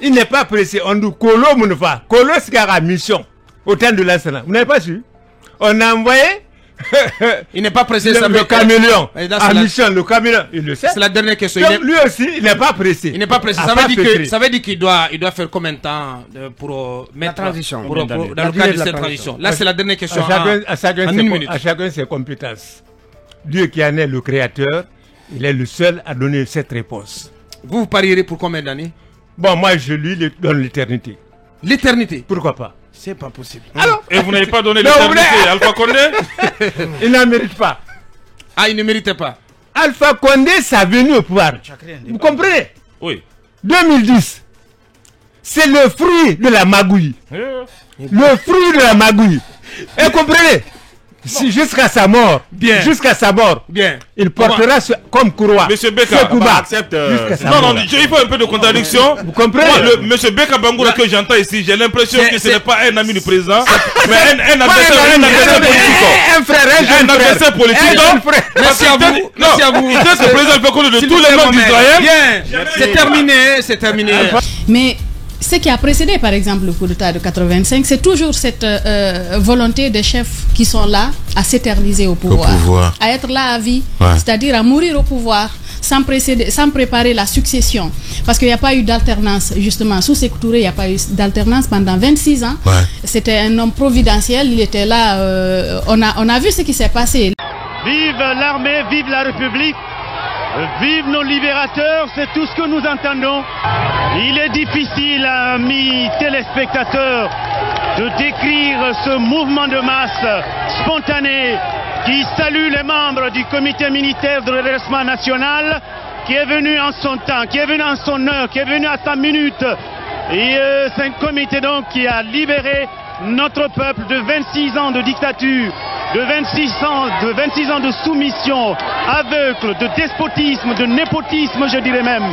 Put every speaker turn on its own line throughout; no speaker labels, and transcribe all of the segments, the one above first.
Il n'est pas pressé. On dit Kolo Mounfa. Kolo Skara mission. Au temps de l'Assemblée. Vous n'avez pas su? On a envoyé.
Il n'est pas pressé.
Le caméléon. À mission, le caméléon. Il le sait.
C'est la dernière question.
Donc, lui aussi, il n'est pas pressé.
Il n'est pas pressé. Ça veut dire qu'il doit faire combien de temps pour mettre
la transition.
Dans le cadre de cette transition. Là, c'est la dernière question.
À 1 minute. À chacun ses compétences. Dieu qui en est le créateur, il est le seul à donner cette réponse.
Vous parierez pour combien d'années?
Bon, moi, je lui donne l'éternité.
L'éternité?
Pourquoi pas?
C'est pas possible.
Alors,
et vous n'avez pas donné l'éternité à Alpha Condé?
Il n'en mérite pas.
Ah, il ne méritait pas.
Alpha Condé, sa venue au pouvoir. Vous comprenez?
Oui.
2010, c'est le fruit de la magouille. Le fruit de la magouille. Et vous comprenez? Si jusqu'à sa mort, jusqu'à sa mort, il portera comme courroie.
Monsieur Beka,
accepte.
Non, il faut un peu de contradiction.
Vous comprenez?
Moi, Monsieur Beka Bangoura que j'entends ici, j'ai l'impression que ce n'est pas un ami du président, mais un adversaire politique.
Un frère,
un adversaire politique.
Merci à vous. Merci à vous.
Il laisse le président fait connaître de tous les noms d'Israël.
Bien, c'est terminé, c'est terminé.
Mais ce qui a précédé, par exemple, le coup d'État de 85, c'est toujours cette volonté des chefs qui sont là à s'éterniser au pouvoir, à être là à vie, c'est-à-dire à mourir au pouvoir, sans préparer la succession. Parce qu'il n'y a pas eu d'alternance, justement. Sous Sékou Touré, il n'y a pas eu d'alternance pendant 26 ans. C'était un homme providentiel, il était là. On a vu ce qui s'est passé.
Vive l'armée, vive la République! Vive nos libérateurs, c'est tout ce que nous entendons. Il est difficile, amis téléspectateurs, de décrire ce mouvement de masse spontané qui salue les membres du comité militaire de redressement national, qui est venu en son temps, qui est venu en son heure, qui est venu à sa minute. Et c'est un comité donc qui a libéré notre peuple de 26 ans de dictature, de 26 ans de soumission aveugle, de despotisme, de népotisme, je dirais même.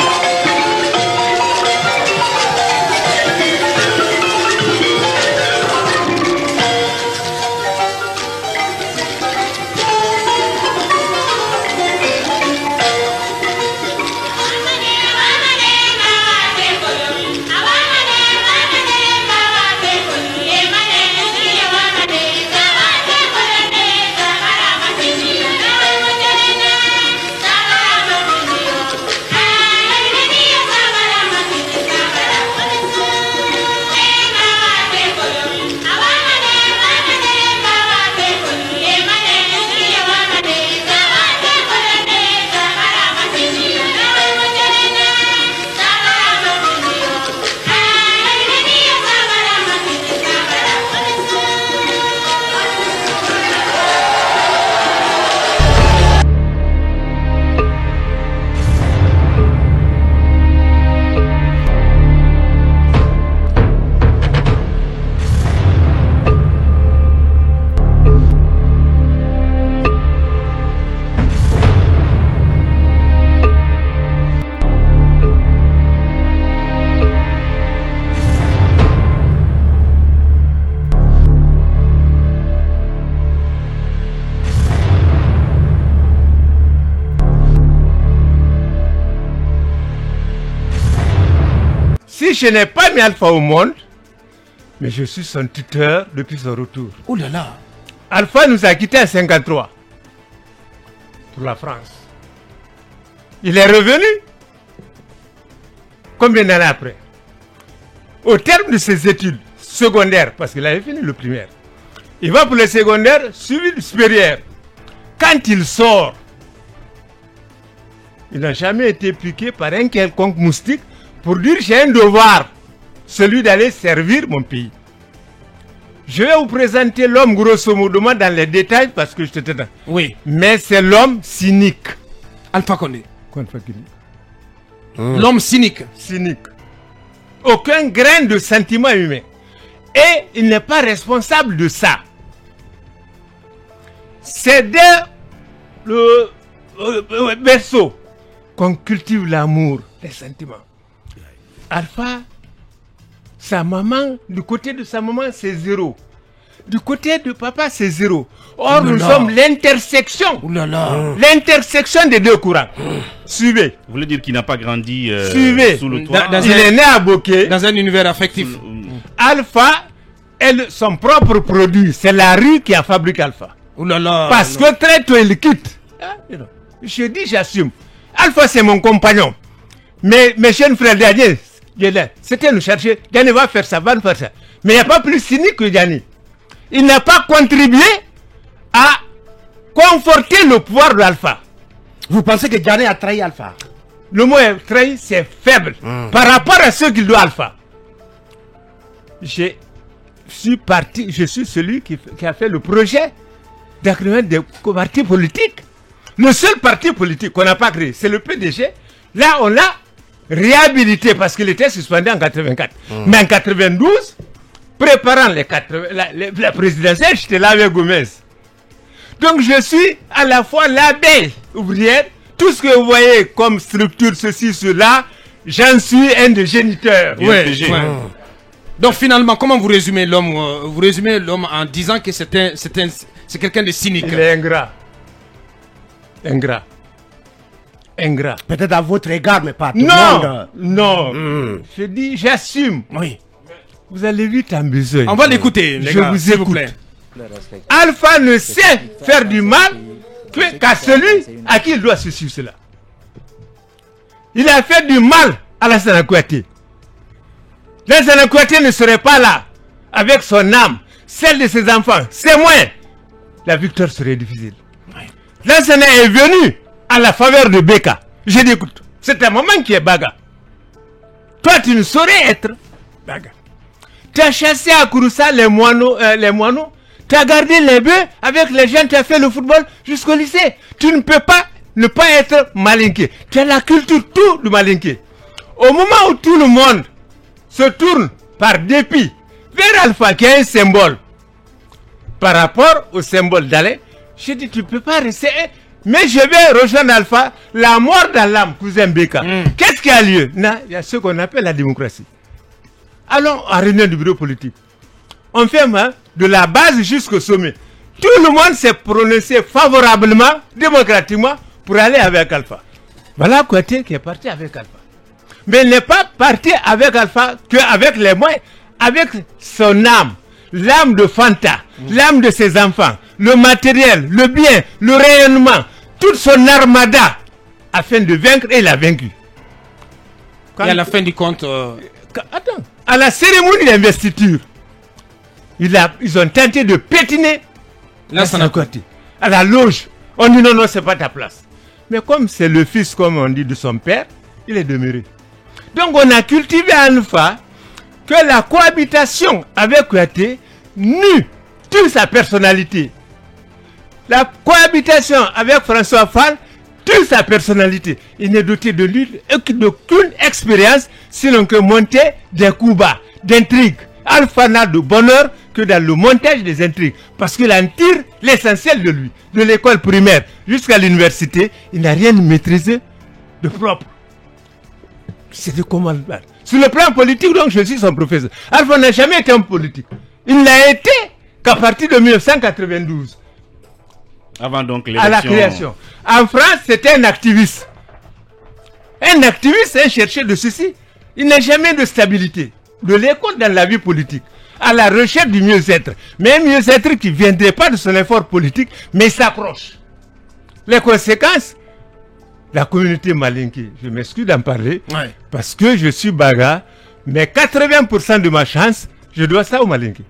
Si je n'ai pas mis Alpha au monde, mais je suis son tuteur depuis son retour.
Oh là là.
Alpha nous a quittés à 53 pour la France. Il est revenu combien d'années après? Au terme de ses études secondaires, parce qu'il avait fini le primaire, il va pour le secondaire, suivi le supérieur. Quand il sort, il n'a jamais été piqué par un quelconque moustique pour dire j'ai un devoir, celui d'aller servir mon pays. Je vais vous présenter l'homme grosso modo dans les détails parce que je te donne.
Oui.
Mais c'est l'homme cynique.
Alpha Condé. L'homme cynique.
Cynique. Aucun grain de sentiment humain. Et il n'est pas responsable de ça. C'est dès le berceau qu'on cultive l'amour, les sentiments. Alpha, sa maman, du côté de sa maman, c'est 0. Du côté de papa, c'est 0. Or, nous sommes l'intersection. L'intersection des deux courants. Suivez.
Vous voulez dire qu'il n'a pas grandi sous le toit?
Il est né à Bokeh.
Dans un univers affectif.
Alpha est son propre produit. C'est la rue qui a fabriqué Alpha. Parce que très tôt, il quitte. Je dis, j'assume. Alpha, c'est mon compagnon. Mais mes jeunes frères derniers, c'était nous chercher. Diané va faire ça, va faire ça. Mais il n'y a pas plus cynique que Diané. Il n'a pas contribué à conforter le pouvoir de Alpha.
Vous pensez que Diané a trahi Alpha?
Le mot trahi, c'est faible. Par rapport à ce qu'il doit Alpha. Je suis celui qui a fait le projet d'agrément des partis politiques. Le seul parti politique qu'on n'a pas créé, c'est le PDG. Là, on l'a réhabilité parce qu'il était suspendu en 84. Mais en 92, préparant la présidentielle, j'étais là avec Gomez. Donc je suis à la fois l'abeille ouvrière, tout ce que vous voyez comme structure, ceci, cela, j'en suis un des géniteurs.
Donc finalement, comment vous résumez l'homme? Vous résumez l'homme en disant que c'est quelqu'un de cynique.
Il est ingrat.
Peut-être à votre égard, mais pas à tout le monde.
Non. Je dis, j'assume.
Oui.
Vous allez vite en besoin.
On va l'écouter, les gars, s'il vous plaît.
Alpha ne sait faire du mal qu'à celui à qui il doit se suivre cela. Il a fait du mal à Lansana Kouyaté. Lansana Kouyaté ne serait pas là avec son âme, celle de ses enfants. C'est moins. La victoire serait difficile. Lansana est venu à la faveur de Beka. Je dis, écoute, c'est un moment qui est baga. Toi, tu ne saurais être baga. Tu as chassé à Kouroussa les moineaux. Tu as gardé les bœufs avec les gens, tu as fait le football jusqu'au lycée. Tu ne peux pas ne pas être malinqué. Tu as la culture tout du malinqué. Au moment où tout le monde se tourne par dépit vers Alpha qui est un symbole par rapport au symbole d'Alain, je dis tu ne peux pas rester. Mais je vais rejoindre Alpha, la mort dans l'âme, cousin Beka. Qu'est-ce qui a lieu? Il y a ce qu'on appelle la démocratie. Allons à réunion du bureau politique. On fait de la base jusqu'au sommet. Tout le monde s'est prononcé favorablement, démocratiquement, pour aller avec Alpha. Voilà Kouyaté qui est parti avec Alpha. Mais il n'est pas parti avec Alpha qu'avec les moyens, avec son âme, l'âme de Fanta, l'âme de ses enfants, le matériel, le bien, le rayonnement, toute son armada, afin de vaincre, et il a vaincu.
Et à la fin du compte...
Attends, à la cérémonie d'investiture, ils ont tenté de pétiner Lansana Kouyaté. À la loge, on dit non, c'est pas ta place. Mais comme c'est le fils, comme on dit, de son père, il est demeuré. Donc on a cultivé à Alpha que la cohabitation avec Kouyaté tue sa personnalité. La cohabitation avec François Fall tue sa personnalité. Il n'est doté d'aucune expérience, sinon que monter des coups bas, d'intrigues. Alpha n'a de bonheur que dans le montage des intrigues, parce qu'il en tire l'essentiel de lui, de l'école primaire jusqu'à l'université. Il n'a rien maîtrisé de propre. C'est de comment. Sur le plan politique, donc, je suis son professeur. Alpha n'a jamais été un politique. Il n'a été qu'à partir de 1992.
Avant donc l'élection.
À la création. En France, c'était un activiste. Un activiste, un chercheur de ceci. Il n'a jamais de stabilité, de l'écoute dans la vie politique, à la recherche du mieux-être. Mais un mieux-être qui ne viendrait pas de son effort politique, mais s'approche. Les conséquences, la communauté malinquée, je m'excuse d'en parler, parce que je suis baga, mais 80% de ma chance, je dois ça au malinqué.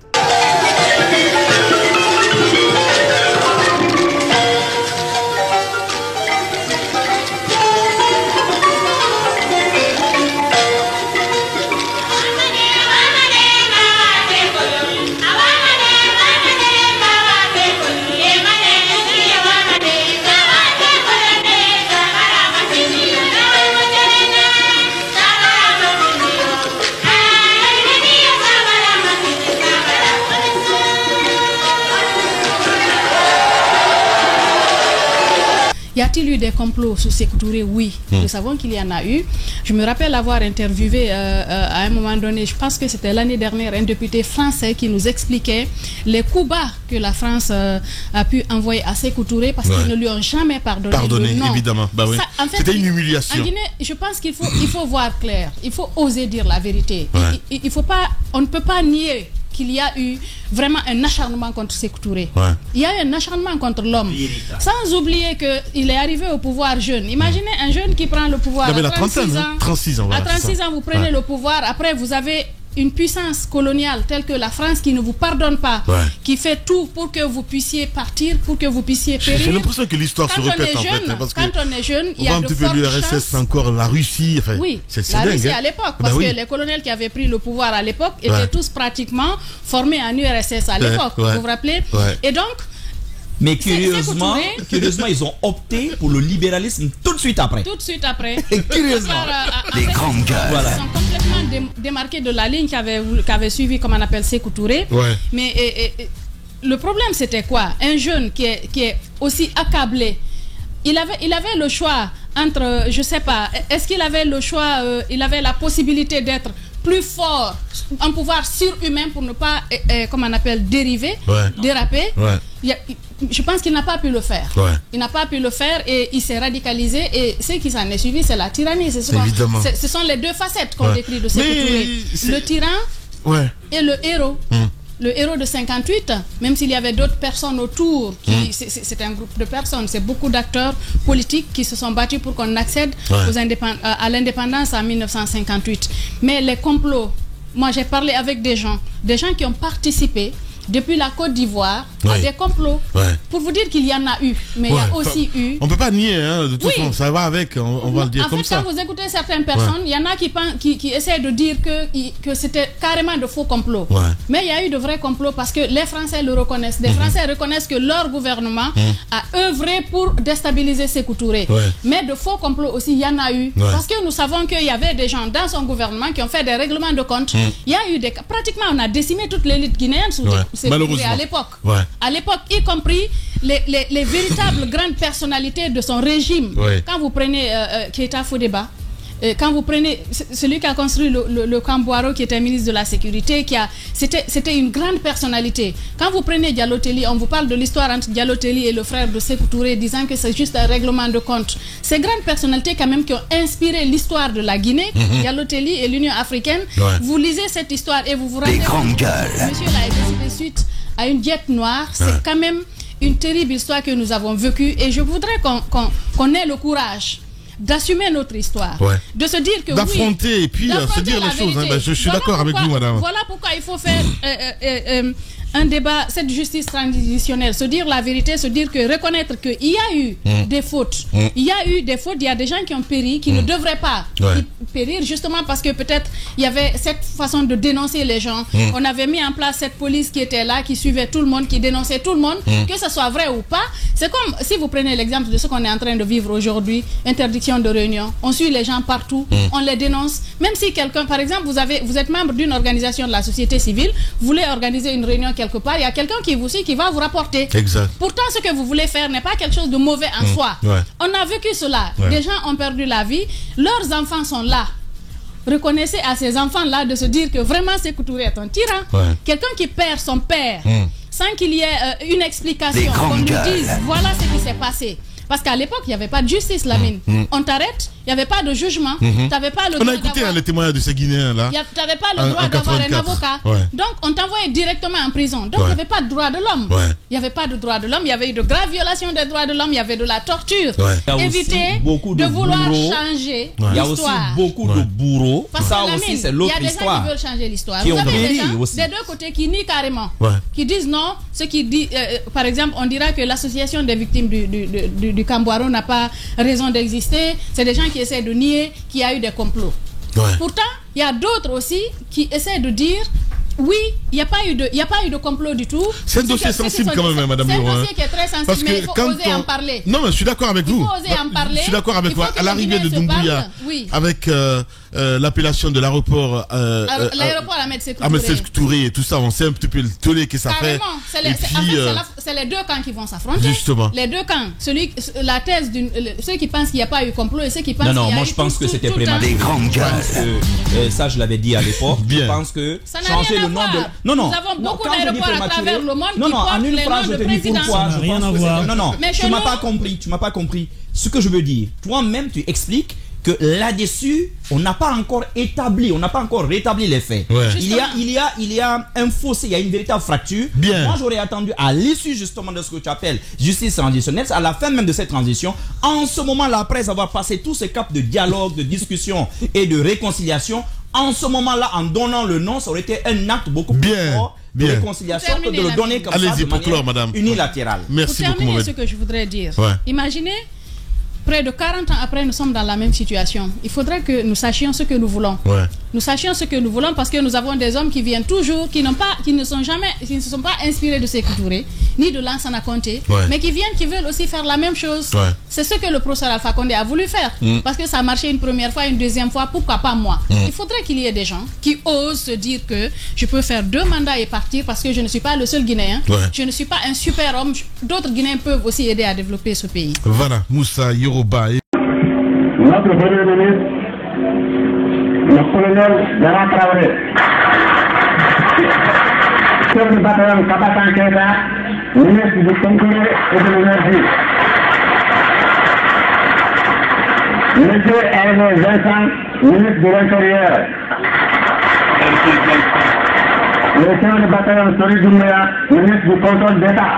Y a-t-il eu des complots sous Sékou Touré? Oui, nous savons qu'il y en a eu. Je me rappelle avoir interviewé à un moment donné, je pense que c'était l'année dernière, un député français qui nous expliquait les coups bas que la France a pu envoyer à Sékou Touré parce qu'ils ne lui ont jamais pardonné.
Pardonné, évidemment. Bah oui. En fait, c'était une humiliation.
En Guinée, je pense qu'il faut voir clair. Il faut oser dire la vérité. Il faut pas, on ne peut pas nier qu'il y a eu vraiment un acharnement contre Sékou Touré. Il y a eu un acharnement contre l'homme. Sans oublier qu'il est arrivé au pouvoir jeune. Imaginez un jeune qui prend le pouvoir à 36 ans. Voilà, à 36 ans, vous prenez le pouvoir. Après, vous avez une puissance coloniale telle que la France qui ne vous pardonne pas, qui fait tout pour que vous puissiez partir, pour que vous puissiez périr.
J'ai l'impression que l'histoire se répète en fait. Parce
quand on est jeune, il y a de fortes
chances. L'URSS, encore la Russie. Enfin,
oui,
c'est
la
dingue,
Russie à l'époque. Parce que les colonels qui avaient pris le pouvoir à l'époque étaient tous pratiquement formés en URSS à l'époque. Vous vous rappelez? Et donc,
mais curieusement, ils ont opté pour le libéralisme tout de suite après.
Tout de suite après.
Curieusement.
Les grandes gueules. Ils sont complètement démarqués de la ligne qu'avait suivi, comme on appelle, Sékou Touré. Mais le problème, c'était quoi? Un jeune qui est aussi accablé. Il avait le choix entre, je sais pas, est-ce qu'il avait le choix, il avait la possibilité d'être plus fort, un pouvoir surhumain pour ne pas, comme on appelle, dériver, déraper. Je pense qu'il n'a pas pu le faire. Il n'a pas pu le faire et il s'est radicalisé. Et ce qui s'en est suivi, c'est la tyrannie. Ce sont les deux facettes qu'on décrit de Sékou Touré. Le tyran et le héros. Le héros de 58, même s'il y avait d'autres personnes autour, c'est un groupe de personnes, c'est beaucoup d'acteurs politiques qui se sont battus pour qu'on accède à l'indépendance en 1958. Mais les complots, moi j'ai parlé avec des gens qui ont participé depuis la Côte d'Ivoire à des complots. Pour vous dire qu'il y en a eu, mais il y a aussi eu...
On ne peut pas nier, hein, de toute façon, ça va avec, on va le dire comme ça.
En fait, quand vous écoutez certaines personnes, il y en a qui essaient de dire que c'était carrément de faux complots. Mais il y a eu de vrais complots parce que les Français le reconnaissent. Les Français reconnaissent que leur gouvernement a œuvré pour déstabiliser Sékou Touré. Mais de faux complots aussi, il y en a eu. Parce que nous savons qu'il y avait des gens dans son gouvernement qui ont fait des règlements de compte. Il y a eu pratiquement, on a décimé toute l'élite guinéenne sous à l'époque. À l'époque, y compris les véritables grandes personnalités de son régime. Quand vous prenez Keita Fodeba, quand vous prenez celui qui a construit le Camboiro, qui était ministre de la Sécurité, c'était une grande personnalité. Quand vous prenez Diallo Telli, on vous parle de l'histoire entre Diallo Telli et le frère de Sékou Touré, disant que c'est juste un règlement de compte. Ces grandes personnalités quand même qui ont inspiré l'histoire de la Guinée, Diallo Telli et l'Union africaine, vous lisez cette histoire et vous vous rendez compte que monsieur là est décidé suite à une diète noire. C'est quand même une terrible histoire que nous avons vécue et je voudrais qu'on ait le courage d'assumer notre histoire, de se dire que
d'affronter et puis se dire les choses. Je suis d'accord avec vous, madame.
Voilà pourquoi il faut faire un débat, cette justice transitionnelle, se dire la vérité, se dire que reconnaître qu'il y a eu des fautes. Il y a eu des fautes, il y a des gens qui ont péri, qui ne devraient pas périr, justement parce que peut-être il y avait cette façon de dénoncer les gens. On avait mis en place cette police qui était là, qui suivait tout le monde, qui dénonçait tout le monde, que ce soit vrai ou pas. C'est comme si vous prenez l'exemple de ce qu'on est en train de vivre aujourd'hui, interdiction de réunion. On suit les gens partout, on les dénonce. Même si quelqu'un, par exemple, vous êtes membre d'une organisation de la société civile, vous voulez organiser une réunion quelque part, il y a quelqu'un qui vous suit, qui va vous rapporter. Pourtant, ce que vous voulez faire n'est pas quelque chose de mauvais en soi. On a vécu cela. Des gens ont perdu la vie. Leurs enfants sont là. Reconnaissez à ces enfants-là de se dire que vraiment Sékou Touré est un tyran. Quelqu'un qui perd son père sans qu'il y ait une explication, qu'on nous dise voilà ce qui s'est passé. Parce qu'à l'époque, il n'y avait pas de justice, Lamine. On t'arrête, il n'y avait pas de jugement. T'avais pas le
on a écouté les témoignages de ces Guinéens là.
Tu n'avais pas le droit d'avoir un avocat. Donc, on t'envoyait directement en prison. Donc, il n'y avait pas de droit de l'homme. Il n'y avait pas de droit de l'homme. Il y avait eu de graves violations des droits de l'homme. Il y avait de la torture. Évitez de vouloir changer l'histoire.
Il y a aussi beaucoup de bourreaux.
Parce
ça
que, Lamine,
aussi, c'est l'autre
histoire. Il y a des gens qui veulent changer l'histoire. Vous avez des gens des deux côtés qui nient carrément. Qui disent non. Ce qui dit, par exemple, on dira que l'association des victimes du Camboiro n'a pas raison d'exister. C'est des gens qui essaient de nier qu'il y a eu des complots. Pourtant, il y a d'autres aussi qui essaient de dire oui, il n'y a pas eu de complot du tout.
C'est un dossier sensible quand même, madame.
C'est un dossier qui est très sensible, parce que mais il faut oser en parler.
Non, mais je suis d'accord avec vous.
Il faut oser en parler.
Je suis d'accord avec vous. À l'arrivée de Doumbouya, avec l'appellation de l'aéroport
Ahmed Sékou
Touré et tout ça, on sait un petit peu le tollé que ça fait.
C'est c'est les deux camps qui vont s'affronter.
Justement.
Les deux camps. La thèse ceux qui pensent qu'il n'y a pas eu complot et ceux qui pensent qu'il y a eu...
Non, moi je pense que c'était prématuré. Ça, je l'avais dit à l'époque. Je pense que changer le nom de...
Non. Nous avons beaucoup d'aéroports à travers le monde qui portent les noms de président.
Ça n'a rien à voir. Non, tu m'as pas compris. Ce que je veux dire, toi-même, tu expliques que là-dessus, on n'a pas encore établi, on n'a pas encore rétabli les faits.
Ouais.
Il y a un fossé, il y a une véritable fracture.
Bien.
Moi, j'aurais attendu à l'issue justement de ce que tu appelles justice transitionnelle, à la fin même de cette transition, en ce moment-là, après avoir passé tous ces caps de dialogue, de discussion et de réconciliation, en ce moment-là, en donnant le nom, ça aurait été un acte beaucoup plus fort de réconciliation que de le donner comme ça de manière unilatérale.
Merci beaucoup.
Pour terminer, ce que je voudrais dire, imaginez, près de 40 ans après, nous sommes dans la même situation. Il faudrait que nous sachions ce que nous voulons. Nous sachions ce que nous voulons parce que nous avons des hommes qui viennent toujours, qui ne se sont pas inspirés de Sékou Touré, ni de Lansana Conté, mais qui viennent, qui veulent aussi faire la même chose. C'est ce que le professeur Alpha Condé a voulu faire. Parce que ça a marché une première fois, une deuxième fois, pourquoi pas moi? Il faudrait qu'il y ait des gens qui osent se dire que je peux faire 2 mandats et partir parce que je ne suis pas le seul Guinéen. Je ne suis pas un super homme. D'autres Guinéens peuvent aussi aider à développer ce pays.
Voilà, Moussa Yoruba.
Notre premier ministre, le colonel Yara Traoré, chef de bataillon Kapatan Keita, ministre du Contrôle et de l'énergie. Monsieur Hervé Vincent, ministre de l'Intérieur. Le chef de bataillon Sori Doumbouya, ministre du Contrôle d'État.